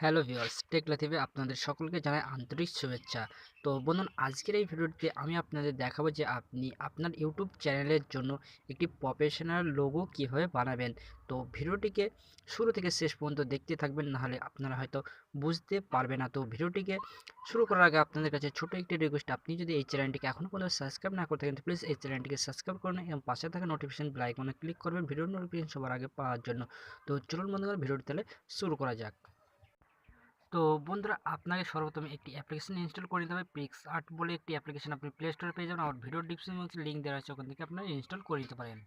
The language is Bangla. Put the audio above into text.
হ্যালো ভিউয়ার্স, টেক লাথিবে আপনাদের সকলকে জানাই আন্তরিক শুভেচ্ছা। তো বন্ধুরা, আজকের এই ভিডিওটিতে আমি আপনাদের দেখাবো যে আপনি আপনার ইউটিউব চ্যানেলের জন্য একটি প্রফেশনাল লোগো কীভাবে বানাবেন। তো ভিডিওটিকে শুরু থেকে শেষ পর্যন্ত দেখতে থাকবেন, নাহলে আপনারা হয়তো বুঝতে পারবেন না। তো ভিডিওটিকে শুরু করার আগে আপনাদের কাছে ছোটো একটি রিকোয়েস্ট, আপনি যদি এই চ্যানেলটিকে এখনও পর্যন্ত সাবস্ক্রাইব না করে থাকেন তো প্লিজ এই চ্যানেলটিকে সাবস্ক্রাইব করুন এবং পাশে থাকা নোটিফিকেশন বেল আইকনে ক্লিক করবেন ভিডিওর নোটিফিকেশন সবার আগে পাওয়ার জন্য। তো চলুন বন্ধুরা, ভিডিওটি তাহলে শুরু করা যাক। তো বন্ধুরা, আপনাকে সর্বপ্রথমে একটি অ্যাপ্লিকেশন ইনস্টল করে নিতে হবে। পিক্সআর্ট বলে একটি অ্যাপ্লিকেশন আপনি প্লে স্টোরে পেয়ে যাবেন। আমার ভিডিও ডিসক্রিপশন বক্সে লিঙ্ক দেওয়া আছে, ওখান থেকে আপনারা ইনস্টল করে নিতে পারেন।